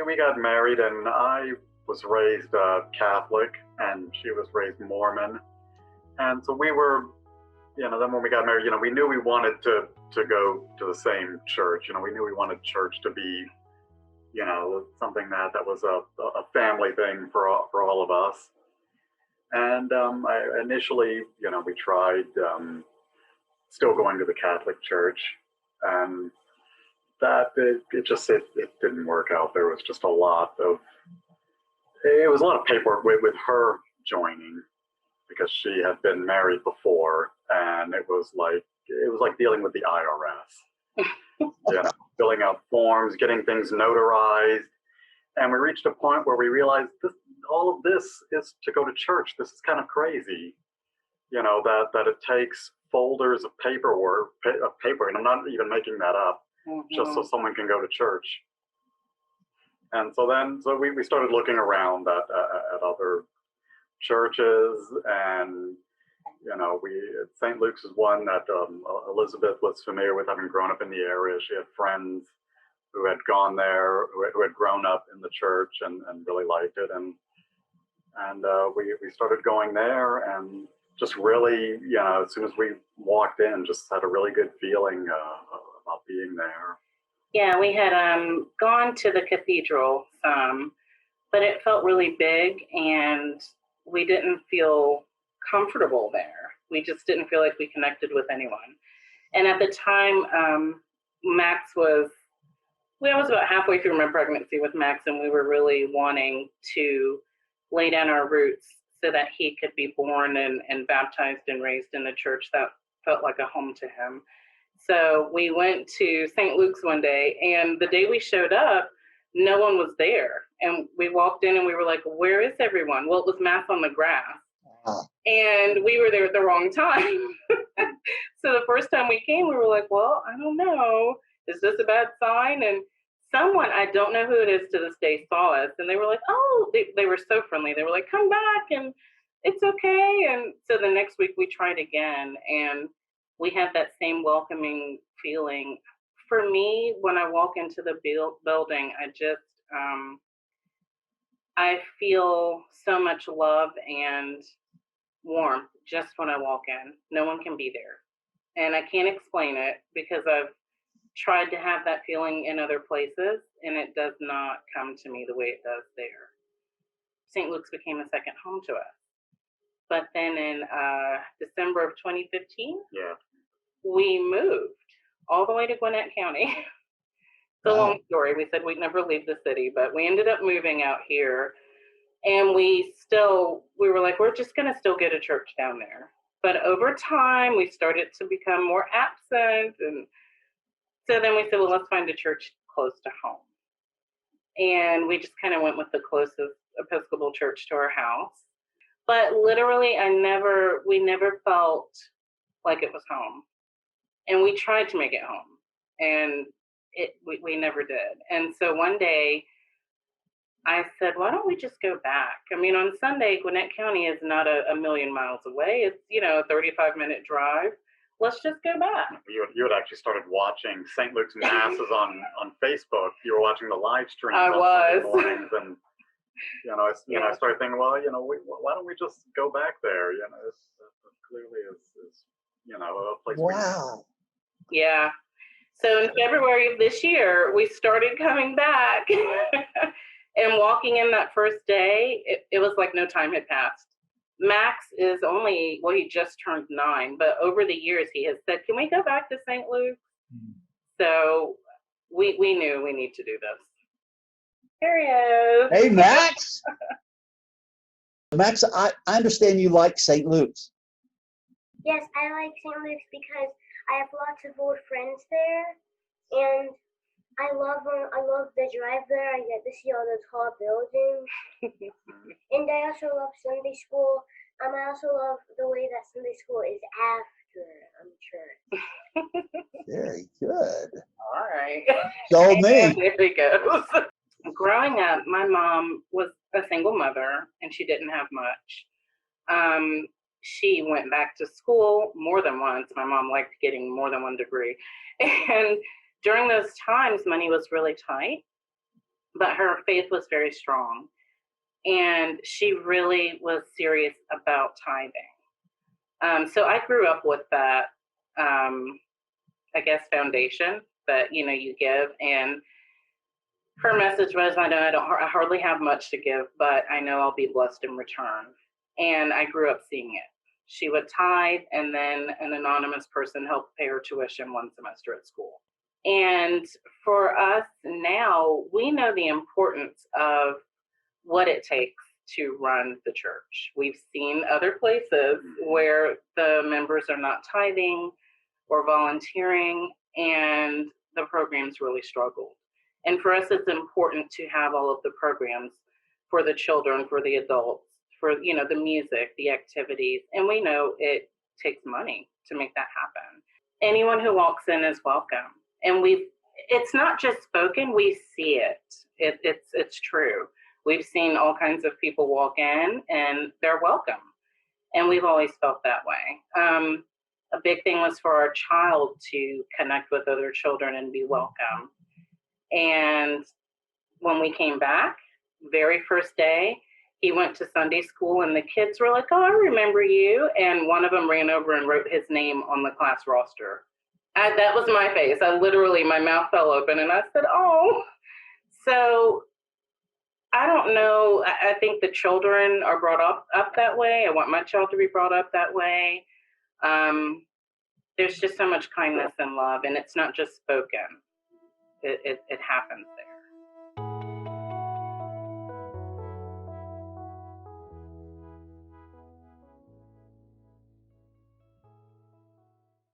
we got married, and I was raised Catholic, and she was raised Mormon, and so we were, then when we got married, we knew we wanted to go to the same church. We knew we wanted church to be, something that was a family thing for all of us. And I initially, we tried still going to the Catholic Church, and that it didn't work out. There was just a lot of paperwork with her joining, because she had been married before, and it was like dealing with the IRS. Filling out forms, getting things notarized, and we reached a point where we realized all of this is to go to church. This is kind of crazy, that it takes folders of paper, and I'm not even making that up, just so someone can go to church. And so we started looking around at other churches, and St. Luke's is one that Elizabeth was familiar with, having grown up in the area. She had friends who had gone there, who had grown up in the church and really liked it, and we started going there, and just really, as soon as we walked in, just had a really good feeling about being there. Yeah, we had gone to the cathedral some, but it felt really big, and we didn't feel comfortable there. We just didn't feel like we connected with anyone. And at the time, I was about halfway through my pregnancy with Max, and we were really wanting to lay down our roots so that he could be born and baptized and raised in the church that felt like a home to him. So we went to St. Luke's one day, and the day we showed up, no one was there. And we walked in and we were like, where is everyone? Well, it was Mass on the grass. And we were there at the wrong time. So the first time we came, we were like, well, I don't know. Is this a bad sign? And someone, I don't know who it is to this day, saw us, and they were like, oh, they were so friendly. They were like, come back, and it's okay. And so the next week we tried again, and we had that same welcoming feeling. For me, when I walk into the building, I feel so much love and warmth just when I walk in. No one can be there. And I can't explain it, because I've tried to have that feeling in other places, and it does not come to me the way it does there. St. Luke's became a second home to us. But then in December of 2015, we moved all the way to Gwinnett County. It's a long story. We said we'd never leave the city, but we ended up moving out here. And we were like, we're just going to still get a church down there. But over time, we started to become more absent. And so then we said, well, let's find a church close to home. And we just kind of went with the closest Episcopal church to our house. But literally, we never felt like it was home. And we tried to make it home. And we never did. And so one day, I said, why don't we just go back? I mean, on Sunday, Gwinnett County is not a million miles away. It's, a 35-minute drive. Let's just go back. You had actually started watching St. Luke's Masses on Facebook. You were watching the live streams on Sunday mornings, and I started thinking, well, why don't we just go back there? This clearly is a place. Wow. Yeah. So in February of this year, we started coming back. And walking in that first day, it was like no time had passed. Max is he just turned 9, but over the years he has said, can we go back to St. Luke? So we knew we need to do this. There he is. Hey, Max. Max, I understand you like St. Luke's. Yes, I like St. Luke's because I have lots of old friends there, and I love the drive there. I get to see all those tall buildings. And I also love Sunday school. I also love the way that Sunday school is after church. Very good. All right. Sold me. There he goes. Growing up, my mom was a single mother, and she didn't have much. She went back to school more than once. My mom liked getting more than one degree. And during those times, money was really tight. but her faith was very strong. And she really was serious about tithing. So I grew up with that, I guess, foundation that, you give. And her message was, I hardly have much to give, but I know I'll be blessed in return. And I grew up seeing it. She would tithe, and then an anonymous person helped pay her tuition one semester at school. And for us now, we know the importance of what it takes to run the church. We've seen other places where the members are not tithing or volunteering, and the programs really struggled. And for us, it's important to have all of the programs for the children, for the adults, for the music, the activities, and we know it takes money to make that happen. Anyone who walks in is welcome, and it's not just spoken; we see it. It's true. We've seen all kinds of people walk in, and they're welcome, and we've always felt that way. A big thing was for our child to connect with other children and be welcome. And when we came back, very first day, he went to Sunday school, and the kids were like, "Oh, I remember you." And one of them ran over and wrote his name on the class roster. That was my face. My mouth fell open, and I said, "Oh." So I don't know. I think the children are brought up that way. I want my child to be brought up that way. There's just so much kindness and love, and it's not just spoken. It happens there.